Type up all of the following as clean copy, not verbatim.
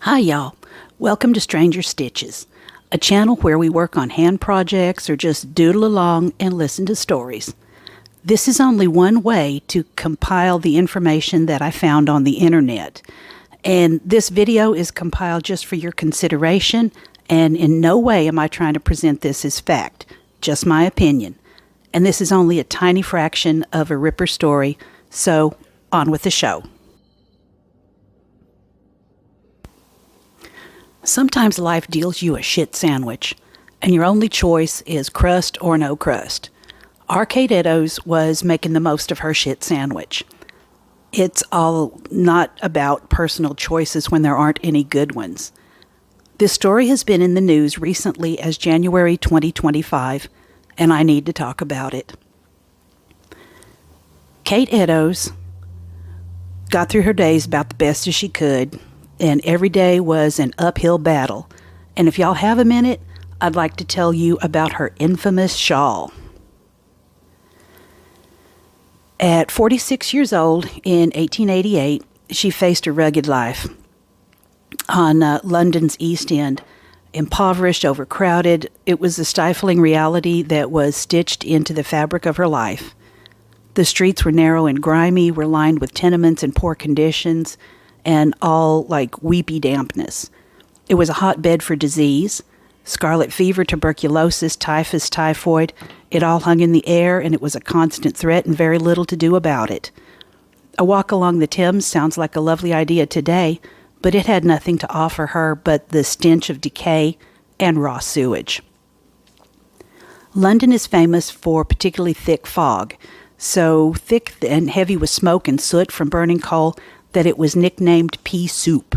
Hi, y'all. Welcome to Stranger Stitches, a channel where we work on hand projects or just doodle along and listen to stories. This is only one way to compile the information that I found on the internet. And this video is compiled just for your consideration, and in no way am I trying to present this as fact, just my opinion. And this is only a tiny fraction of a Ripper story, so on with the show. Sometimes life deals you a shit sandwich, and your only choice is crust or no crust. Our Kate Eddowes was making the most of her shit sandwich. It's all not about personal choices when there aren't any good ones. This story has been in the news recently as January 2025, and I need to talk about it. Kate Eddowes got through her days about the best as she could, and every day was an uphill battle. And if y'all have a minute, I'd like to tell you about her infamous shawl. At 46 years old in 1888, she faced a rugged life on London's East End. Impoverished, overcrowded, it was a stifling reality that was stitched into the fabric of her life. The streets were narrow and grimy, were lined with tenements in poor conditions, and all like weepy dampness. It was a hotbed for disease. Scarlet fever, tuberculosis, typhus, typhoid, it all hung in the air, and it was a constant threat and very little to do about it. A walk along the Thames sounds like a lovely idea today, but it had nothing to offer her but the stench of decay and raw sewage. London is famous for particularly thick fog, so thick and heavy with smoke and soot from burning coal that it was nicknamed pea soup.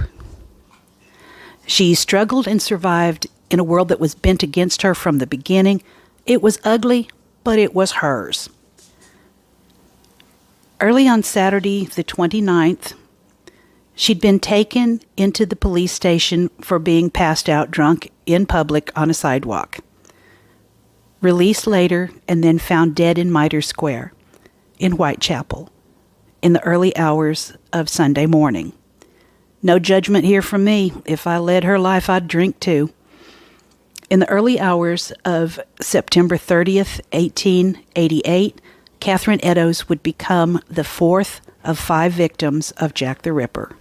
She struggled and survived in a world that was bent against her from the beginning. It was ugly, but it was hers. Early on Saturday, the 29th, she'd been taken into the police station for being passed out drunk in public on a sidewalk. Released later and then found dead in Mitre Square in Whitechapel in the early hours of Sunday morning. No judgment here from me. If I led her life, I'd drink too. In the early hours of September 30th, 1888, Catherine Eddowes would become the fourth of 5 victims of Jack the Ripper.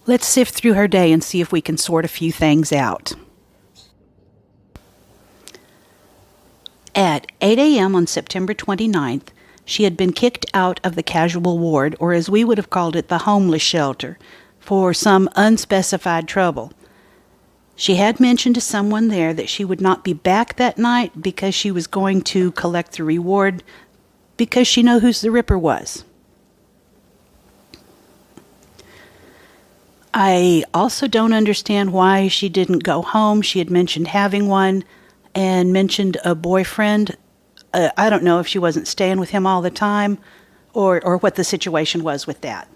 Let's sift through her day and see if we can sort a few things out. At 8 a.m. on September 29th, she had been kicked out of the casual ward, or as we would have called it, the homeless shelter, for some unspecified trouble. She had mentioned to someone there that she would not be back that night because she was going to collect the reward because she knew who the Ripper was. I also don't understand why she didn't go home. She had mentioned having one and mentioned a boyfriend. I don't know if she wasn't staying with him all the time or what the situation was with that.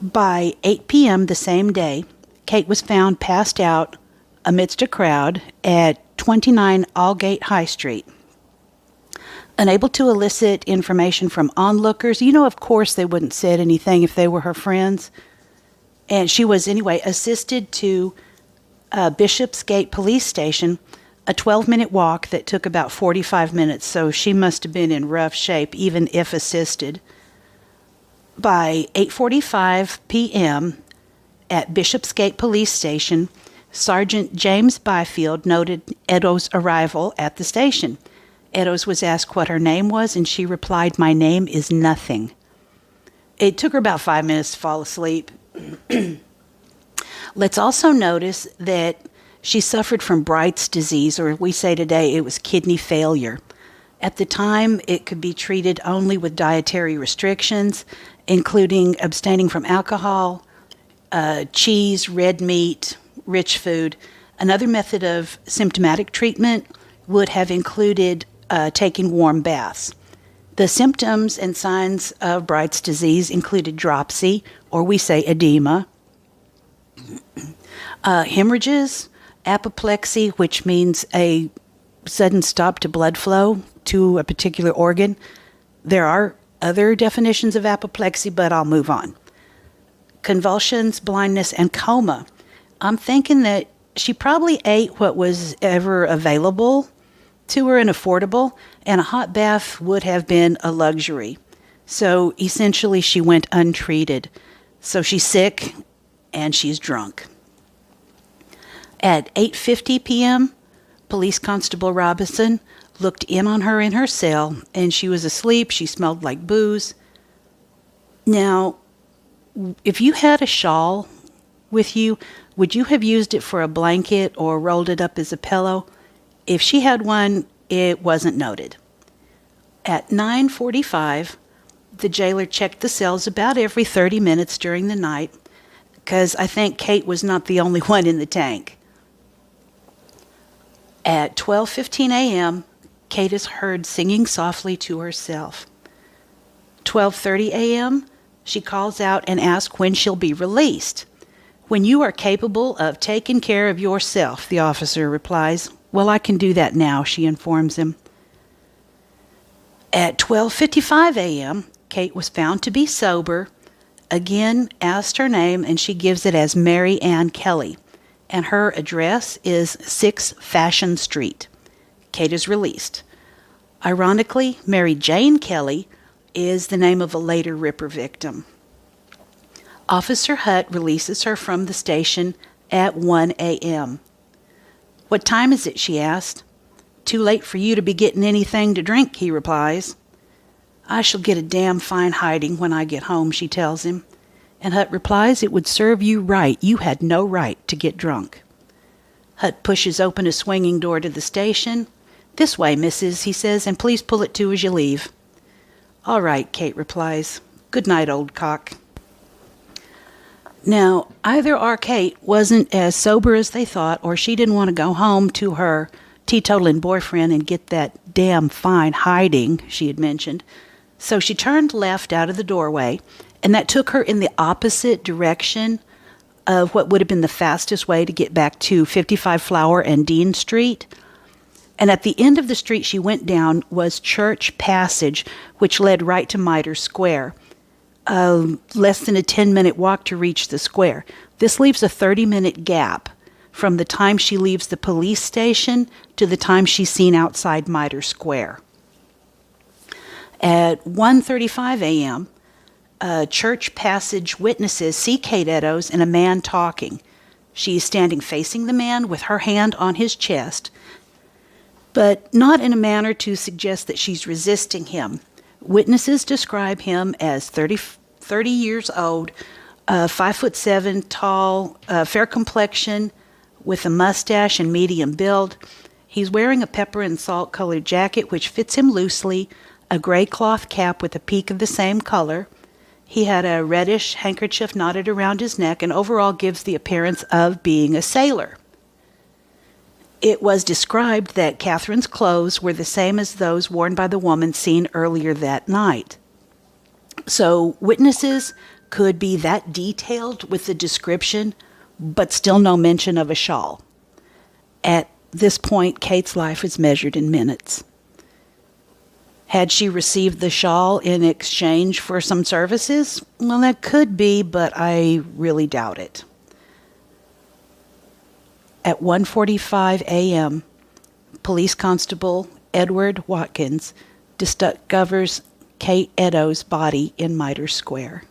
By 8 p.m. the same day, Kate was found passed out amidst a crowd at 29 Aldgate High Street. Unable to elicit information from onlookers, of course they wouldn't said anything if they were her friends. And she was anyway assisted to Bishopsgate Police Station, a 12-minute walk that took about 45 minutes, so she must have been in rough shape, even if assisted. By 8:45 p.m. at Bishopsgate Police Station, Sergeant James Byfield noted Eddowes' arrival at the station. Eddowes was asked what her name was, and she replied, "My name is nothing." It took her about 5 minutes to fall asleep. Let's also notice that she suffered from Bright's disease, or we say today it was kidney failure. At the time, it could be treated only with dietary restrictions, including abstaining from alcohol, cheese, red meat, rich food. Another method of symptomatic treatment would have included taking warm baths. The symptoms and signs of Bright's disease included dropsy, or we say edema, hemorrhages, apoplexy, which means a sudden stop to blood flow to a particular organ. There are other definitions of apoplexy, but I'll move on. convulsions, blindness, and coma. I'm thinking that she probably ate what was ever available to her and affordable, and a hot bath would have been a luxury. So essentially, she went untreated. So she's sick and she's drunk. At 8:50 p.m., Police Constable Robinson looked in on her in her cell, and she was asleep. She smelled like booze. Now, if you had a shawl with you, would you have used it for a blanket or rolled it up as a pillow? If she had one, it wasn't noted. At 9:45, the jailer checked the cells about every 30 minutes during the night, because I think Kate was not the only one in the tank. At 12:15 a.m., Kate is heard singing softly to herself. 12:30 a.m., she calls out and asks when she'll be released. "When you are capable of taking care of yourself," the officer replies. "Well, I can do that now," she informs him. At 12:55 a.m., Kate was found to be sober, again asked her name, and she gives it as Mary Ann Kelly, and her address is 6 Fashion Street. Kate is released. Ironically, Mary Jane Kelly is the name of a later Ripper victim. Officer Hutt releases her from the station at 1 a.m. "What time is it?" she asked. "Too late for you to be getting anything to drink," he replies. "I shall get a damn fine hiding when I get home," she tells him. And Hutt replies, "It would serve you right. You had no right to get drunk." Hutt pushes open a swinging door to the station. "This way, missus," he says, "and please pull it to as you leave." "All right," Kate replies. "Good night, old cock." Now, either our Kate wasn't as sober as they thought, or she didn't want to go home to her teetotaling boyfriend and get that damn fine hiding she had mentioned. So she turned left out of the doorway, and that took her in the opposite direction of what would have been the fastest way to get back to 55 Flower and Dean Street. And at the end of the street she went down was Church Passage, which led right to Mitre Square. Less than a 10-minute walk to reach the square. This leaves a 30-minute gap from the time she leaves the police station to the time she's seen outside Mitre Square. At 1:35 a.m., Church Passage witnesses see Kate Eddowes and a man talking. She is standing facing the man with her hand on his chest, but not in a manner to suggest that she's resisting him. Witnesses describe him as 30 years old, 5'7", tall, fair complexion, with a mustache and medium build. He's wearing a pepper and salt colored jacket which fits him loosely, a gray cloth cap with a peak of the same color. He had a reddish handkerchief knotted around his neck and overall gives the appearance of being a sailor. It was described that Catherine's clothes were the same as those worn by the woman seen earlier that night. So witnesses could be that detailed with the description, but still no mention of a shawl. At this point, Kate's life is measured in minutes. Had she received the shawl in exchange for some services? Well, that could be, but I really doubt it. At 1:45 a.m., Police Constable Edward Watkins discovers Kate Eddowes' body in Mitre Square.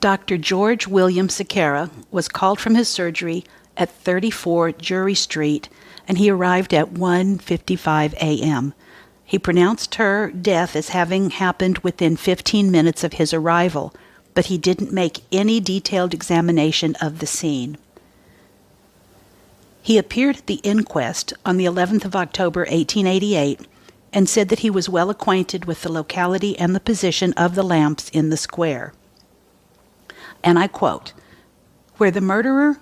Dr. George William Sequeira was called from his surgery at 34 Jury Street, and he arrived at 1:55 a.m. He pronounced her death as having happened within 15 minutes of his arrival, but he didn't make any detailed examination of the scene. He appeared at the inquest on the 11th of October, 1888, and said that he was well acquainted with the locality and the position of the lamps in the square. And I quote, "Where the murderer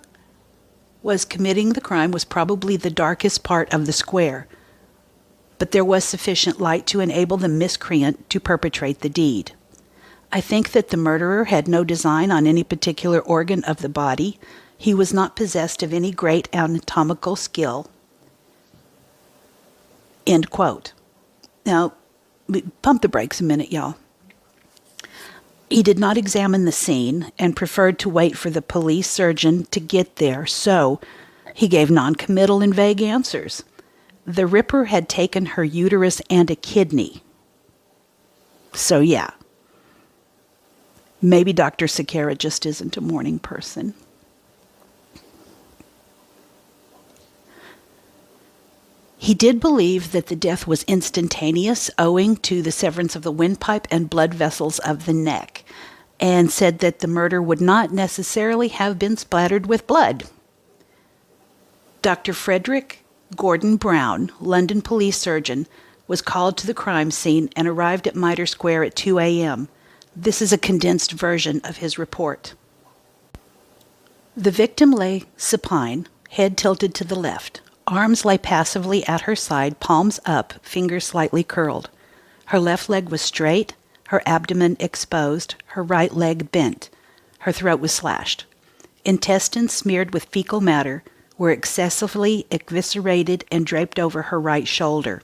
was committing the crime was probably the darkest part of the square, but there was sufficient light to enable the miscreant to perpetrate the deed. I think that the murderer had no design on any particular organ of the body. He was not possessed of any great anatomical skill." End quote. Now, pump the brakes a minute, y'all. He did not examine the scene and preferred to wait for the police surgeon to get there, so he gave noncommittal and vague answers. The Ripper had taken her uterus and a kidney. So yeah, maybe Dr. Sequeira just isn't a morning person. He did believe that the death was instantaneous, owing to the severance of the windpipe and blood vessels of the neck, and said that the murder would not necessarily have been splattered with blood. Dr. Frederick Gordon Brown, London police surgeon, was called to the crime scene and arrived at Mitre Square at 2 a.m. This is a condensed version of his report. The victim lay supine, head tilted to the left. Arms lay passively at her side, palms up, fingers slightly curled. Her left leg was straight, her abdomen exposed, her right leg bent. Her throat was slashed. Intestines smeared with fecal matter were excessively eviscerated and draped over her right shoulder.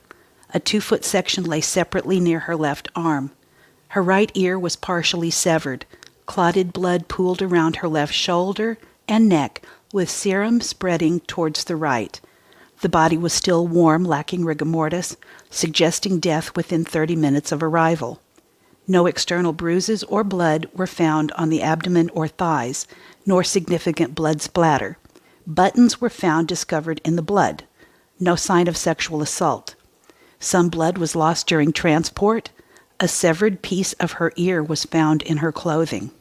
A 2-foot section lay separately near her left arm. Her right ear was partially severed. Clotted blood pooled around her left shoulder and neck, with serum spreading towards the right. The body was still warm, lacking rigor mortis, suggesting death within 30 minutes of arrival. No external bruises or blood were found on the abdomen or thighs, nor significant blood splatter. Buttons were found discovered in the blood. No sign of sexual assault. Some blood was lost during transport. A severed piece of her ear was found in her clothing.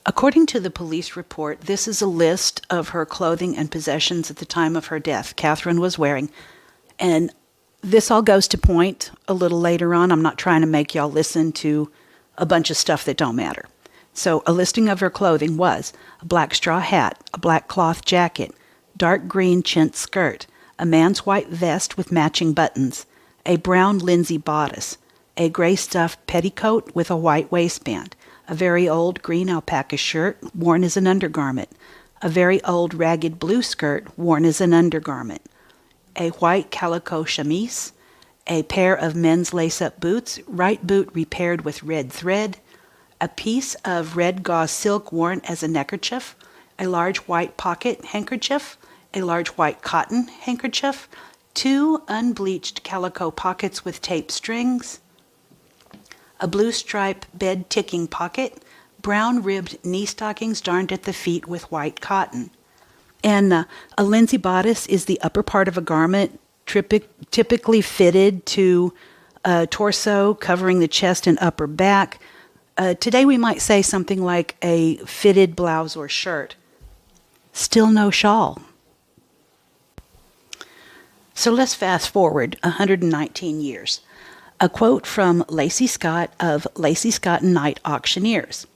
According to the police report, this is a list of her clothing and possessions at the time of her death Catherine was wearing. And this all goes to point a little later on. I'm not trying to make y'all listen to a bunch of stuff that don't matter. So a listing of her clothing was a black straw hat, a black cloth jacket, dark green chintz skirt, a man's white vest with matching buttons, a brown linsey bodice, a gray stuff petticoat with a white waistband, a very old green alpaca shirt worn as an undergarment, a very old ragged blue skirt worn as an undergarment, a white calico chemise, a pair of men's lace-up boots, right boot repaired with red thread, a piece of red gauze silk worn as a neckerchief, a large white pocket handkerchief, a large white cotton handkerchief, 2 unbleached calico pockets with tape strings, a blue stripe bed ticking pocket, brown ribbed knee stockings darned at the feet with white cotton. And a linsey bodice is the upper part of a garment typically fitted to a torso, covering the chest and upper back. Today we might say something like a fitted blouse or shirt. Still no shawl. So let's fast forward 119 years. A quote from Lacey Scott of Lacey Scott and Knight Auctioneers.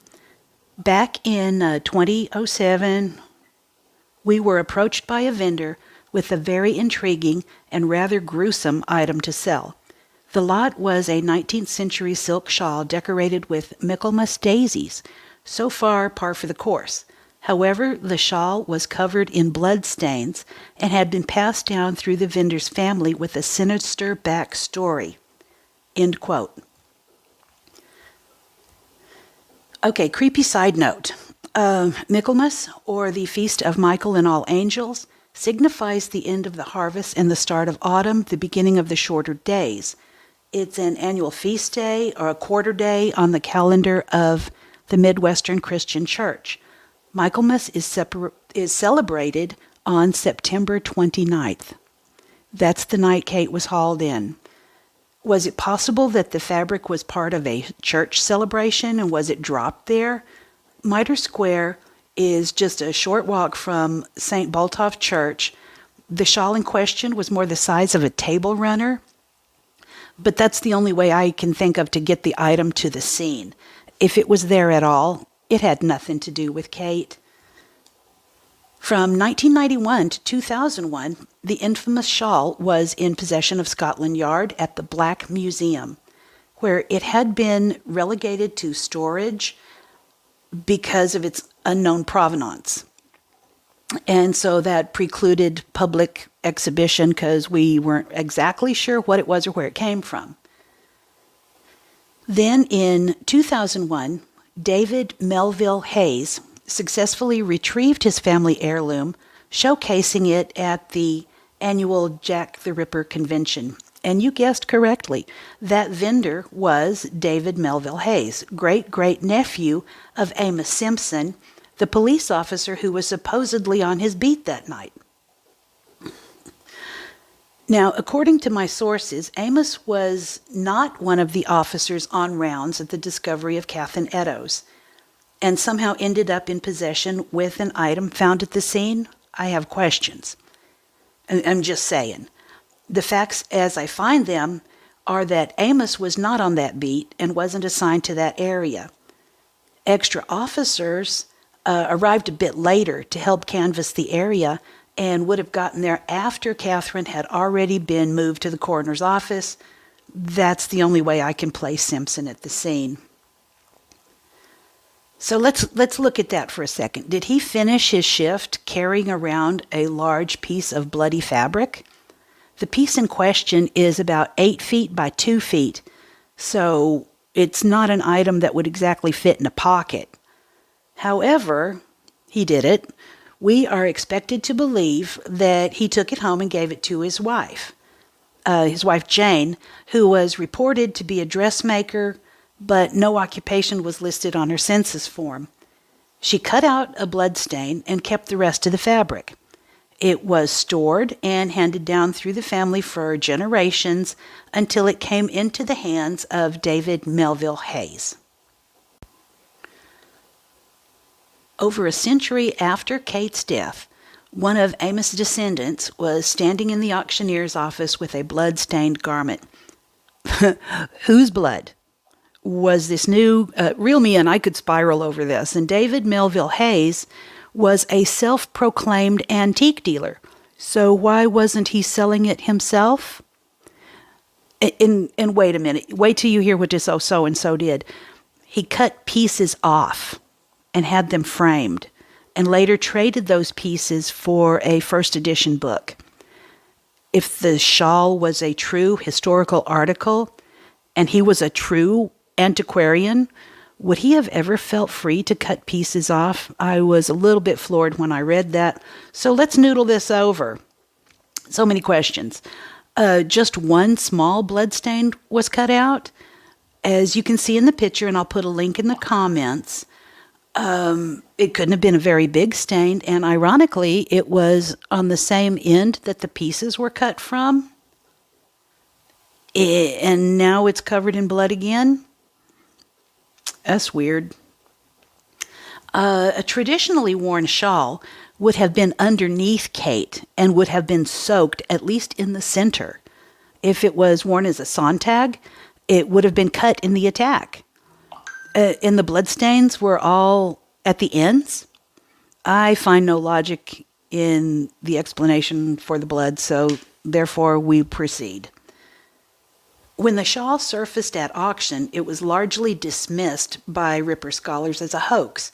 Back in 2007, we were approached by a vendor with a very intriguing and rather gruesome item to sell. The lot was a 19th century silk shawl decorated with Michaelmas daisies, so far par for the course. However, the shawl was covered in blood stains and had been passed down through the vendor's family with a sinister backstory. End quote. Okay, creepy side note. Michaelmas, or the Feast of Michael and All Angels, signifies the end of the harvest and the start of autumn, the beginning of the shorter days. It's an annual feast day or a quarter day on the calendar of the Midwestern Christian Church. Michaelmas is celebrated on September 29th. That's the night Kate was hauled in. Was it possible that the fabric was part of a church celebration and was it dropped there? Mitre Square is just a short walk from St. Botolph Church. The shawl in question was more the size of a table runner, but that's the only way I can think of to get the item to the scene. If it was there at all, it had nothing to do with Kate. From 1991 to 2001, the infamous shawl was in possession of Scotland Yard at the Black Museum, where it had been relegated to storage because of its unknown provenance. And so that precluded public exhibition because we weren't exactly sure what it was or where it came from. Then in 2001, David Melville Hayes successfully retrieved his family heirloom, showcasing it at the annual Jack the Ripper convention. And you guessed correctly, that vendor was David Melville Hayes, great-great-nephew of Amos Simpson, the police officer who was supposedly on his beat that night. Now, according to my sources, Amos was not one of the officers on rounds at the discovery of Catherine Eddowes, and somehow ended up in possession with an item found at the scene. I have questions. I'm just saying. The facts as I find them are that Amos was not on that beat and wasn't assigned to that area. Extra officers arrived a bit later to help canvass the area and would have gotten there after Catherine had already been moved to the coroner's office. That's the only way I can place Simpson at the scene. So let's look at that for a second. Did he finish his shift carrying around a large piece of bloody fabric? The piece in question is about 8 feet by 2 feet, so it's not an item that would exactly fit in a pocket. However, he did it. We are expected to believe that he took it home and gave it to his wife Jane, who was reported to be a dressmaker, but no occupation was listed on her census form. She cut out a blood stain and kept the rest of the fabric. It was stored and handed down through the family for generations until it came into the hands of David Melville Hayes. Over a century after Kate's death, one of Amos' descendants was standing in the auctioneer's office with a blood-stained garment. Whose blood? Was this new? Reel me in, I could spiral over this. And David Melville Hayes was a self-proclaimed antique dealer. So why wasn't he selling it himself? And wait a minute. Wait till you hear what this so-and-so did. He cut pieces off and had them framed, and later traded those pieces for a first edition book. If the shawl was a true historical article, and he was a true antiquarian, would he have ever felt free to cut pieces off? I was a little bit floored when I read that. So let's noodle this over. So many questions. Just one small bloodstain was cut out. As you can see in the picture, and I'll put a link in the comments, it couldn't have been a very big stain, and ironically, it was on the same end that the pieces were cut from. And now it's covered in blood again? That's weird. A traditionally worn shawl would have been underneath Kate and would have been soaked at least in the center. If it was worn as a Sontag, it would have been cut in the attack. And the bloodstains were all at the ends. I find no logic in the explanation for the blood, so therefore we proceed. When the shawl surfaced at auction, it was largely dismissed by Ripper scholars as a hoax.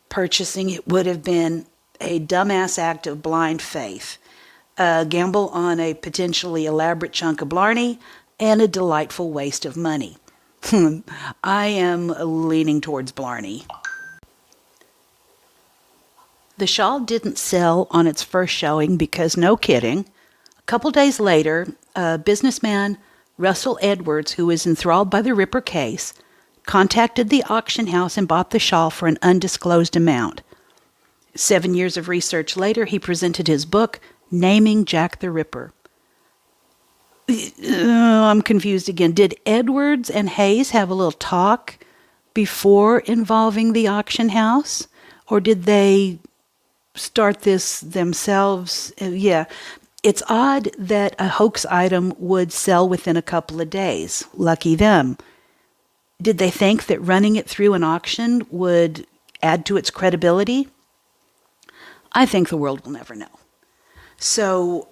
Purchasing it would have been a dumbass act of blind faith, a gamble on a potentially elaborate chunk of blarney, and a delightful waste of money. I am leaning towards blarney. The shawl didn't sell on its first showing because, no kidding, a couple days later, a businessman, Russell Edwards, who was enthralled by the Ripper case, contacted the auction house and bought the shawl for an undisclosed amount. 7 years of research later, he presented his book, Naming Jack the Ripper. I'm confused again. Did Edwards and Hayes have a little talk before involving the auction house? Or did they start this themselves? Yeah. It's odd that a hoax item would sell within a couple of days. Lucky them. Did they think that running it through an auction would add to its credibility? I think the world will never know. So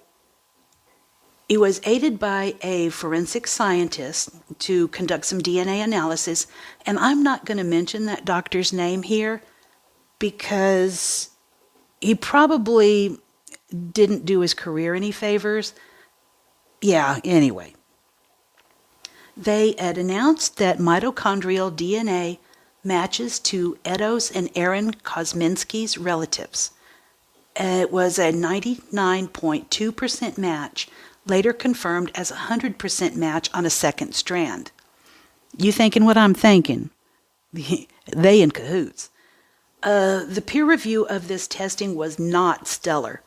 he was aided by a forensic scientist to conduct some DNA analysis, and I'm not going to mention that doctor's name here because he probably didn't do his career any favors. Yeah, anyway. They had announced that mitochondrial DNA matches to Eddowes and Aaron Kosminski's relatives. It was a 99.2% match, later confirmed as a 100% match on a second strand. You thinking what I'm thinking? They in cahoots. The peer review of this testing was not stellar.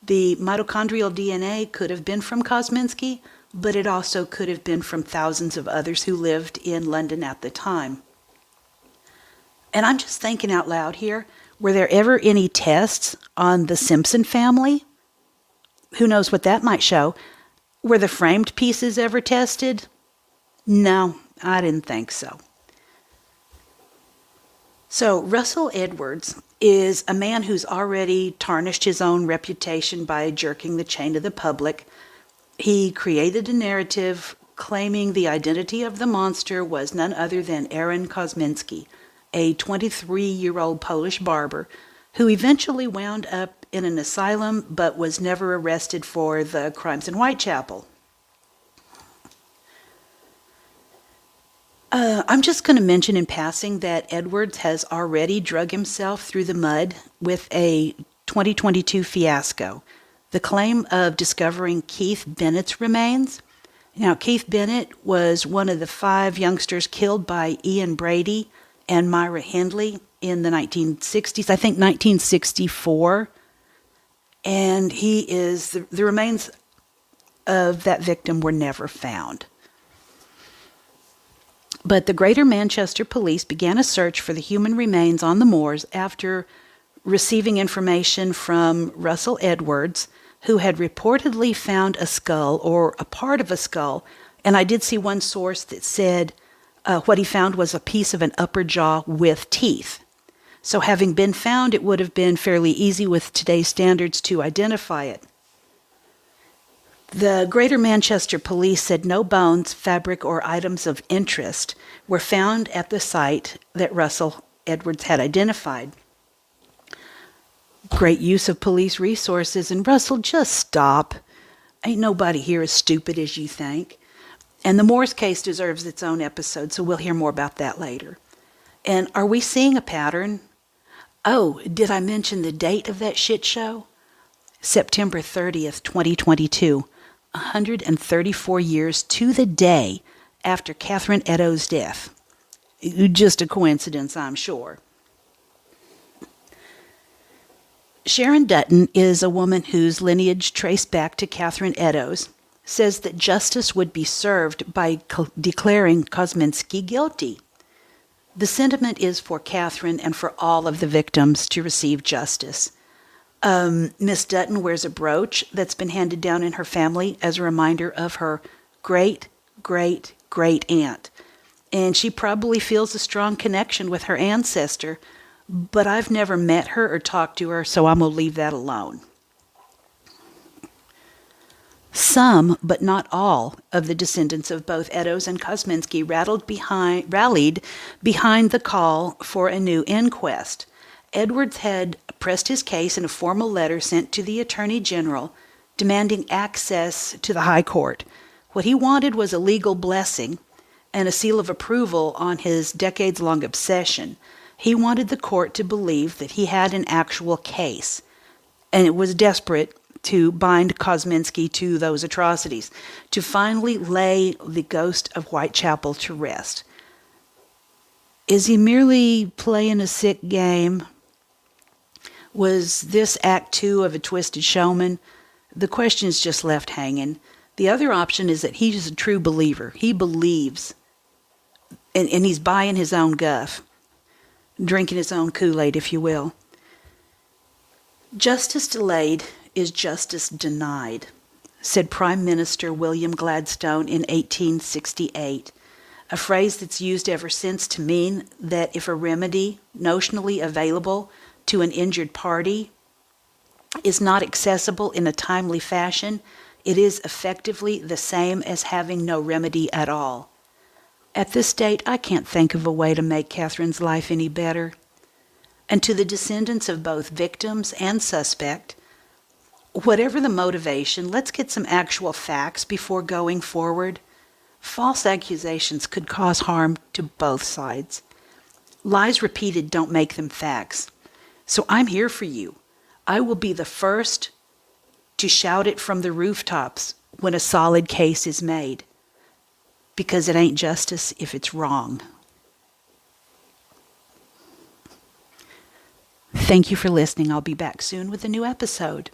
The mitochondrial DNA could have been from Kosminski, but it also could have been from thousands of others who lived in London at the time. And I'm just thinking out loud here, were there ever any tests on the Simpson family? Who knows what that might show? Were the framed pieces ever tested? No, I didn't think so. So Russell Edwards is a man who's already tarnished his own reputation by jerking the chain to the public. He created a narrative claiming the identity of the monster was none other than Aaron Kosminski, a 23-year-old Polish barber who eventually wound up in an asylum but was never arrested for the crimes in Whitechapel. I'm just going to mention in passing that Edwards has already drug himself through the mud with a 2022 fiasco, the claim of discovering Keith Bennett's remains. Now, Keith Bennett was one of the 5 youngsters killed by Ian Brady and Myra Hindley in the 1960s, I think 1964. And the remains of that victim were never found. But the Greater Manchester Police began a search for the human remains on the moors after receiving information from Russell Edwards, who had reportedly found a skull or a part of a skull. And I did see one source that said what he found was a piece of an upper jaw with teeth. So having been found, it would have been fairly easy with today's standards to identify it. The Greater Manchester Police said no bones, fabric, or items of interest were found at the site that Russell Edwards had identified. Great use of police resources, and Russell, just stop. Ain't nobody here as stupid as you think. And the Moores case deserves its own episode, so we'll hear more about that later. And are we seeing a pattern? Oh, did I mention the date of that shit show? September 30th, 2022. 134 years to the day after Catherine Eddowes' death. Just a coincidence, I'm sure. Sharon Dutton is a woman whose lineage traced back to Catherine Eddowes, says that justice would be served by declaring Kosminski guilty. The sentiment is for Catherine and for all of the victims to receive justice. Miss Dutton wears a brooch that's been handed down in her family as a reminder of her great-great-great-aunt. And she probably feels a strong connection with her ancestor, but I've never met her or talked to her, so I'm going to leave that alone. Some, but not all, of the descendants of both Eddowes and Kosminski rallied behind the call for a new inquest. Edwards had pressed his case in a formal letter sent to the Attorney General demanding access to the High Court. What he wanted was a legal blessing and a seal of approval on his decades-long obsession. He wanted the court to believe that he had an actual case, and it was desperate to bind Kosminski to those atrocities, to finally lay the ghost of Whitechapel to rest. Is he merely playing a sick game? Was this Act 2 of a twisted showman? The question is just left hanging. The other option is that he's a true believer. He believes, and he's buying his own guff, drinking his own Kool-Aid, if you will. Justice delayed is justice denied, said Prime Minister William Gladstone in 1868, a phrase that's used ever since to mean that if a remedy notionally available to an injured party is not accessible in a timely fashion, it is effectively the same as having no remedy at all. At this date, I can't think of a way to make Catherine's life any better. And to the descendants of both victims and suspect, whatever the motivation, let's get some actual facts before going forward. False accusations could cause harm to both sides. Lies repeated don't make them facts. So I'm here for you. I will be the first to shout it from the rooftops when a solid case is made, because it ain't justice if it's wrong. Thank you for listening. I'll be back soon with a new episode.